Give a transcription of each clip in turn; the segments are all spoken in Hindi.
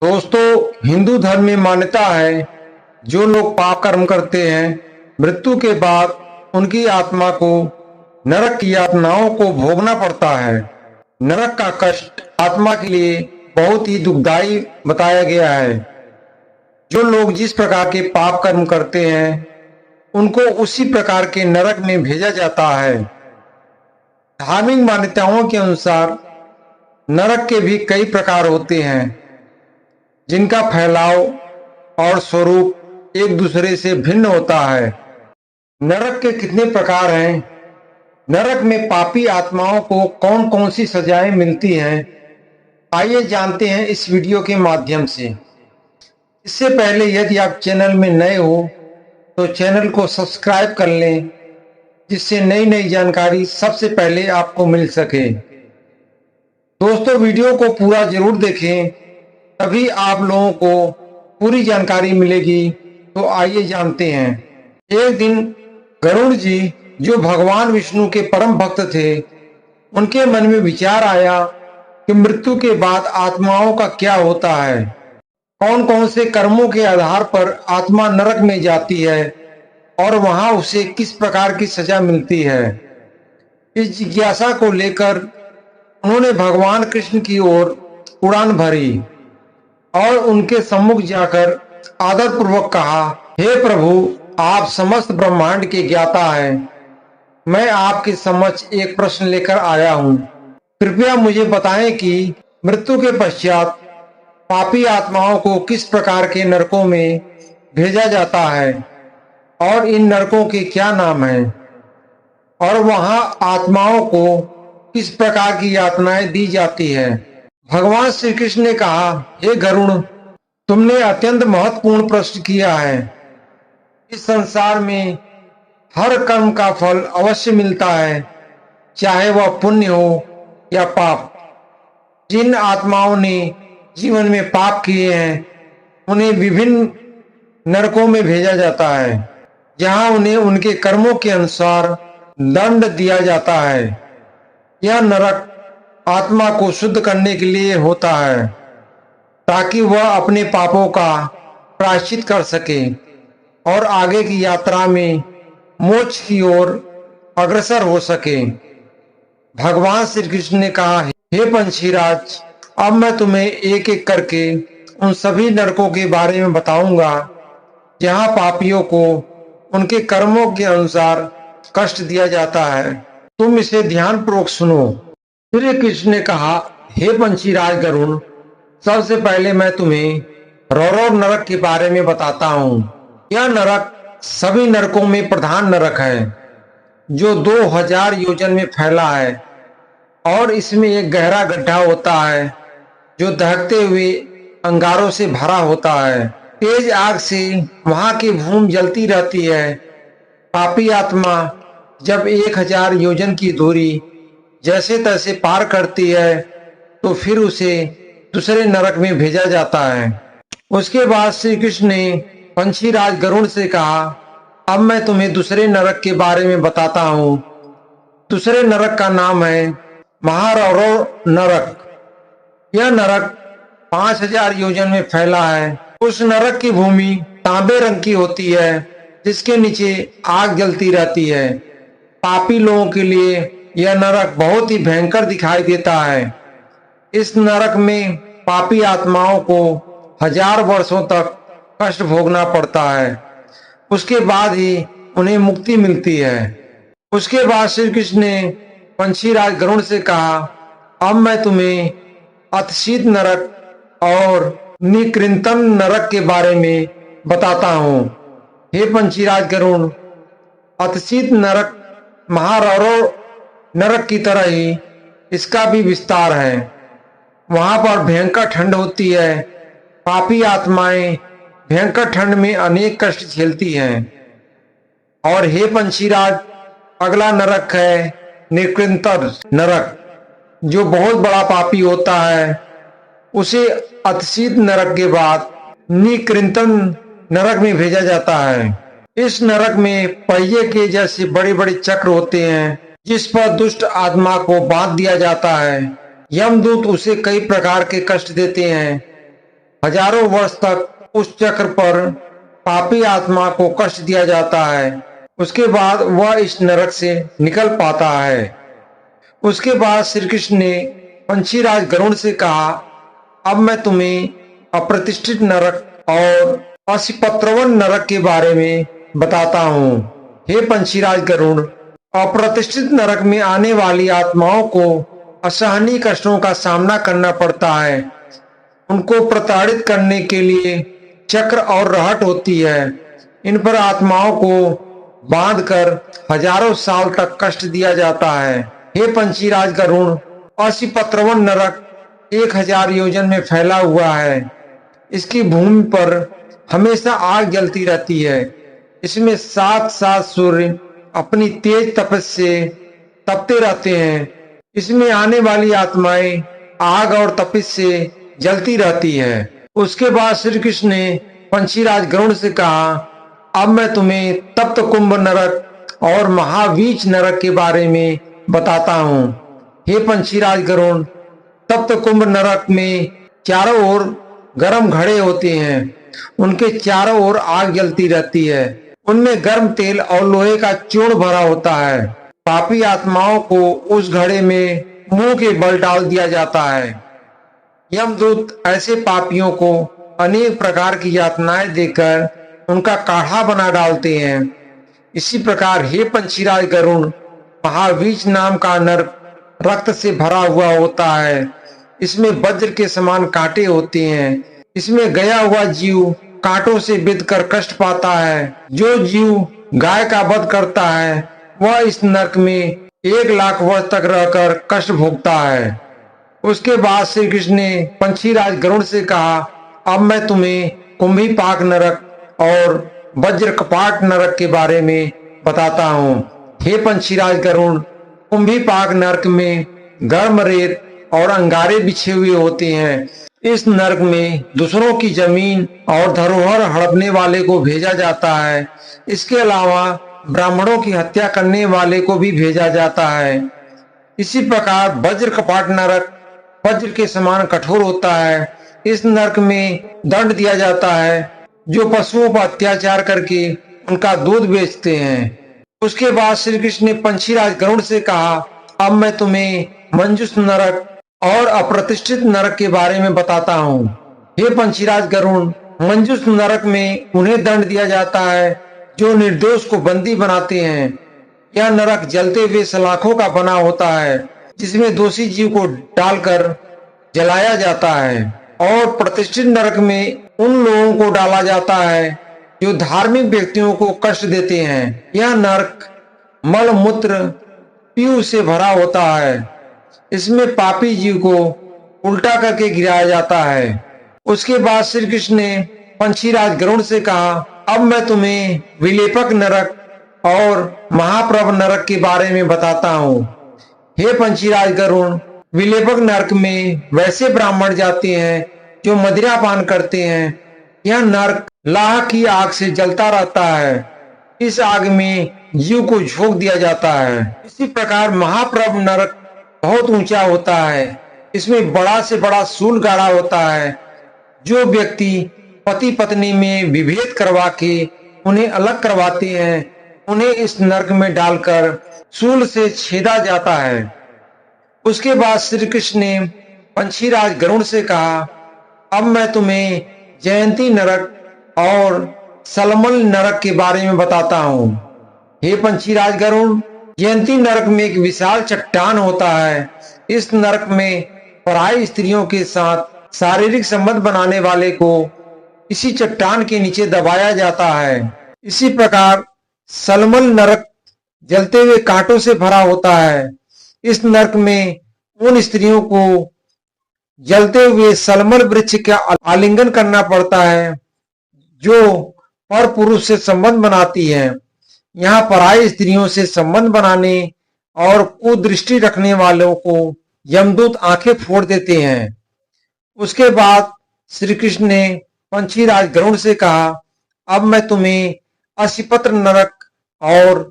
दोस्तों, हिंदू धर्म में मान्यता है जो लोग पाप कर्म करते हैं मृत्यु के बाद उनकी आत्मा को नरक की यातनाओं को भोगना पड़ता है। नरक का कष्ट आत्मा के लिए बहुत ही दुखदाई बताया गया है। जो लोग जिस प्रकार के पाप कर्म करते हैं उनको उसी प्रकार के नरक में भेजा जाता है। धार्मिक मान्यताओं के अनुसार नरक के भी कई प्रकार होते हैं जिनका फैलाव और स्वरूप एक दूसरे से भिन्न होता है। नरक के कितने प्रकार हैं? नरक में पापी आत्माओं को कौन कौन सी सजाएं मिलती हैं? आइए जानते हैं इस वीडियो के माध्यम से। इससे पहले यदि आप चैनल में नए हो तो चैनल को सब्सक्राइब कर लें, जिससे नई नई जानकारी सबसे पहले आपको मिल सके। दोस्तों, वीडियो को पूरा जरूर देखें, तभी आप लोगों को पूरी जानकारी मिलेगी। तो आइए जानते हैं। एक दिन गरुड़ जी, जो भगवान विष्णु के परम भक्त थे, उनके मन में विचार आया कि मृत्यु के बाद आत्माओं का क्या होता है, कौन कौन से कर्मों के आधार पर आत्मा नरक में जाती है और वहां उसे किस प्रकार की सजा मिलती है। इस जिज्ञासा को लेकर उन्होंने भगवान कृष्ण की ओर उड़ान भरी और उनके सम्मुख जाकर आदर पूर्वक कहा, हे प्रभु, आप समस्त ब्रह्मांड के ज्ञाता हैं। मैं आपके समक्ष एक प्रश्न लेकर आया हूँ। कृपया मुझे बताएं कि मृत्यु के पश्चात पापी आत्माओं को किस प्रकार के नरकों में भेजा जाता है और इन नरकों के क्या नाम हैं, और वहां आत्माओं को किस प्रकार की यातनाएं दी जाती है। भगवान श्री कृष्ण ने कहा, हे गरुड़, तुमने अत्यंत महत्वपूर्ण प्रश्न किया है। इस संसार में हर कर्म का फल अवश्य मिलता है, चाहे वह पुण्य हो या पाप। जिन आत्माओं ने जीवन में पाप किए हैं उन्हें विभिन्न नरकों में भेजा जाता है, जहां उन्हें उनके कर्मों के अनुसार दंड दिया जाता है। यह नरक आत्मा को शुद्ध करने के लिए होता है, ताकि वह अपने पापों का प्रायश्चित कर सके और आगे की यात्रा में मोक्ष की ओर अग्रसर हो सके। भगवान श्री कृष्ण ने कहा, हे पंछीराज, अब मैं तुम्हें एक एक करके उन सभी नरकों के बारे में बताऊंगा जहां पापियों को उनके कर्मों के अनुसार कष्ट दिया जाता है। तुम इसे ध्यानपूर्वक सुनो। श्री कृष्ण ने कहा, हे पंछीराज गरुड़, सबसे पहले मैं तुम्हें रौरव नरक के बारे में बताता हूँ। यह नरक सभी नरकों में प्रधान नरक है, जो 2000 योजन में फैला है, और इसमें एक गहरा गड्ढा होता है जो दहकते हुए अंगारों से भरा होता है। तेज आग से वहां की भूमि जलती रहती है। पापी आत्मा जब 1000 योजन की दूरी जैसे तैसे पार करती है तो फिर उसे दूसरे नरक में भेजा जाता है। उसके बाद श्री कृष्ण ने पंछीराज गरुड़ से कहा, अब मैं तुम्हें दूसरे नरक के बारे में बताता हूँ। दूसरे नरक का नाम है महारौरव नरक। यह नरक 5000 योजन में फैला है। उस नरक की भूमि तांबे रंग की होती है, जिसके नीचे आग जलती रहती है। पापी लोगों के लिए यह नरक बहुत ही भयंकर दिखाई देता है। इस नरक में पापी आत्माओं को 1000 वर्षों तक कष्ट भोगना पड़ता है। उसके बाद ही उन्हें मुक्ति मिलती है। उसके बाद श्री कृष्ण ने पंछीराज गरुड़ से कहा, अब मैं तुम्हें अतशीत नरक और निकृंतन नरक के बारे में बताता हूँ। हे पंछीराज गरुड़, अतशीत नरक महारौरव नरक की तरह ही इसका भी विस्तार है। वहां पर भयंकर ठंड होती है। पापी आत्माएं भयंकर ठंड में अनेक कष्ट झेलती हैं। और हे पंछीराज, अगला नरक है निकृंतर नरक, जो बहुत बड़ा पापी होता है। उसे अतशीत नरक के बाद निकृंतन नरक में भेजा जाता है। इस नरक में पहिए के जैसे बड़े बड़े चक्र होते हैं, जिस पर दुष्ट आत्मा को बांध दिया जाता है। यमदूत उसे कई प्रकार के कष्ट देते हैं। हजारों वर्ष तक उस चक्र पर पापी आत्मा को कष्ट दिया जाता है। उसके बाद वह इस नरक से निकल पाता है। उसके बाद श्री कृष्ण ने पंछीराज गरुड़ से कहा, अब मैं तुम्हें अप्रतिष्ठित नरक और असिपत्रवन नरक के बारे में बताता हूँ। हे पंछीराज गरुड़, अप्रतिष्ठित नरक में आने वाली आत्माओं को असहनीय कष्टों का सामना करना पड़ता है। उनको प्रताड़ित करने के लिए चक्र और रहट होती है। इन पर आत्माओं को बांधकर हजारों साल तक कष्ट दिया जाता है। हे पंछीराज गरुड़, असिपत्रवन नरक 1000 योजन में फैला हुआ है। इसकी भूमि पर हमेशा आग जलती रहती है। इसमें 7 सूर्य अपनी तेज तपस से तपते रहते हैं। इसमें आने वाली आत्माएं आग और तपिश से जलती रहती है। उसके बाद श्री कृष्ण ने पंछीराज गरुड़ से कहा, अब मैं तुम्हें तप्त कुंभ नरक और महावीच नरक के बारे में बताता हूँ। हे पंछीराज गरुड़, तप्त कुंभ नरक में चारों ओर गर्म घड़े होते हैं। उनके चारों ओर आग जलती रहती है। उनमें गर्म तेल और लोहे का चूर्ण भरा होता है। पापी आत्माओं को उस घड़े में मुंह के बल डाल दिया जाता है। यमदूत ऐसे पापियों को अनेक प्रकार की यातनाएं देकर उनका काढ़ा बना डालते हैं। इसी प्रकार हे पंछीराज गरुड़, महावीच नाम का नरक रक्त से भरा हुआ होता है। इसमें वज्र के समान कांटे होते हैं। इसमें गया हुआ जीव कांटों से बिधकर कष्ट पाता है। जो जीव गाय का वध करता है वह इस नरक में 1,00,000 वर्ष तक रहकर कष्ट भोगता है। उसके बाद श्री कृष्ण ने पंछीराज गरुड़ से कहा, अब मैं तुम्हें कुंभीपाक नरक और वज्र कपाट नरक के बारे में बताता हूँ। हे पंछीराज गरुड़, कुंभीपाक नरक में गर्म रेत और अंगारे बिछे हुए होते हैं। इस नरक में दूसरों की जमीन और धरोहर हड़पने वाले को भेजा जाता है। इसके अलावा ब्राह्मणों की हत्या करने वाले को भी भेजा जाता है। इसी प्रकार वज्र कपाट नरक वज्र के समान कठोर होता है। इस नरक में दंड दिया जाता है जो पशुओं पर अत्याचार करके उनका दूध बेचते हैं। उसके बाद श्री कृष्ण ने पंछीराज गरुड़ से कहा, अब मैं तुम्हें मंजूस नरक और अप्रतिष्ठित नरक के बारे में बताता हूँ। हे पंछीराज गरुड़, मंजूस नरक में उन्हें दंड दिया जाता है जो निर्दोष को बंदी बनाते हैं। यह नरक जलते हुए सलाखों का बना होता है जिसमें दोषी जीव को डालकर जलाया जाता है। और प्रतिष्ठित नरक में उन लोगों को डाला जाता है जो धार्मिक व्यक्तियों को कष्ट देते हैं। यह नरक मल मूत्र पीऊ से भरा होता है। इसमें पापी जीव को उल्टा करके गिराया जाता है। उसके बाद श्री कृष्ण ने पंछीराज गरुड़ से कहा, अब मैं तुम्हें विलेपक नरक और महाप्रभ नरक के बारे में बताता हूँ। हे पंछीराज गरुड़, विलेपक नरक में वैसे ब्राह्मण जाते हैं जो मदिरा पान करते हैं। यह नरक लाह की आग से जलता रहता है। इस आग में जीव को झोंक दिया जाता है। इसी प्रकार महाप्रभ नरक बहुत ऊंचा होता है। इसमें बड़ा से बड़ा शूल गाड़ा होता है। जो व्यक्ति पति पत्नी में विभेद करवा के उन्हें अलग करवाते हैं उन्हें इस नरक में डालकर शूल से छेदा जाता है। उसके बाद श्री कृष्ण ने पंछीराज गरुड़ से कहा, अब मैं तुम्हें जयंती नरक और सलमल नरक के बारे में बताता हूँ। हे पंछीराज गरुड़, जयंती नरक में एक विशाल चट्टान होता है। इस नरक में पराई स्त्रियों के साथ शारीरिक संबंध बनाने वाले को इसी चट्टान के नीचे दबाया जाता है। इसी प्रकार सलमल नरक जलते हुए कांटों से भरा होता है। इस नरक में उन स्त्रियों को जलते हुए सलमल वृक्ष का आलिंगन करना पड़ता है जो पर पुरुष से संबंध बनाती है। यहाँ पराई स्त्रियों से संबंध बनाने और कुदृष्टि रखने वालों को यमदूत आंखें फोड़ देते हैं। उसके बाद श्री कृष्ण ने पंछीराज गरुड़ से कहा, अब मैं तुम्हें असिपत्र नरक और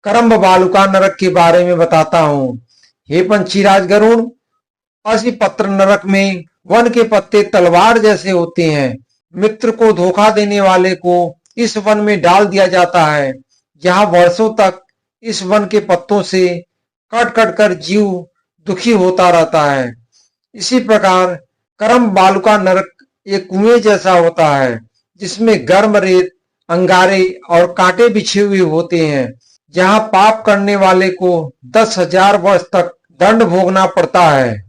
करम्ब बालुका नरक के बारे में बताता हूँ। हे पंछीराज गरुड़, असिपत्र नरक में वन के पत्ते तलवार जैसे होते हैं। मित्र को धोखा देने वाले को इस वन में डाल दिया जाता है, जहां वर्षों तक इस वन के पत्तों से कट कट कर जीव दुखी होता रहता है। इसी प्रकार कर्म बालुका नरक एक कुएं जैसा होता है, जिसमें गर्म रेत, अंगारे और कांटे बिछे हुए होते हैं, जहां पाप करने वाले को 10,000 वर्ष तक दंड भोगना पड़ता है।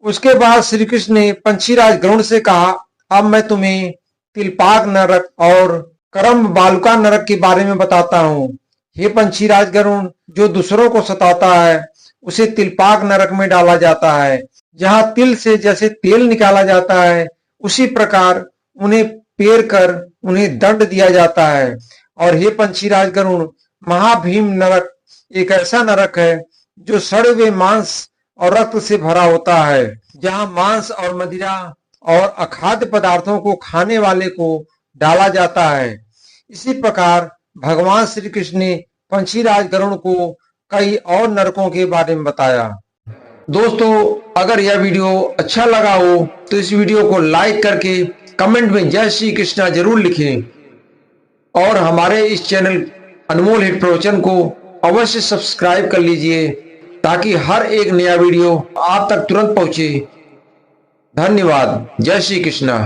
उसके बाद श्री कृष्ण ने पंछीराज गरुड़ से कहा, अब मैं तुम्हें तिलपाक नरक और कर्म बालुका नरक के बारे में बताता हूँ। हे पंछीराज गरुड़, जो दूसरों को सताता है उसे तिलपाक नरक में डाला जाता है, जहां तिल से जैसे तेल निकाला जाता है, उसी प्रकार उन्हें पेर कर उन्हें दंड दिया जाता है। और हे पंछीराज गरुड़, महाभीम नरक एक ऐसा नरक है जो सड़े हुए मांस और रक्त से भरा होता है, जहां मांस और मदिरा और अखाद्य पदार्थों को खाने वाले को डाला जाता है। इसी प्रकार भगवान श्री कृष्ण ने पंछीराज गरुड़ को कई और नरकों के बारे में बताया। दोस्तों, अगर यह वीडियो अच्छा लगा हो तो इस वीडियो को लाइक करके कमेंट में जय श्री कृष्णा जरूर लिखें और हमारे इस चैनल अनमोल हिट प्रवचन को अवश्य सब्सक्राइब कर लीजिए, ताकि हर एक नया वीडियो आप तक तुरंत पहुंचे। धन्यवाद। जय श्री कृष्णा।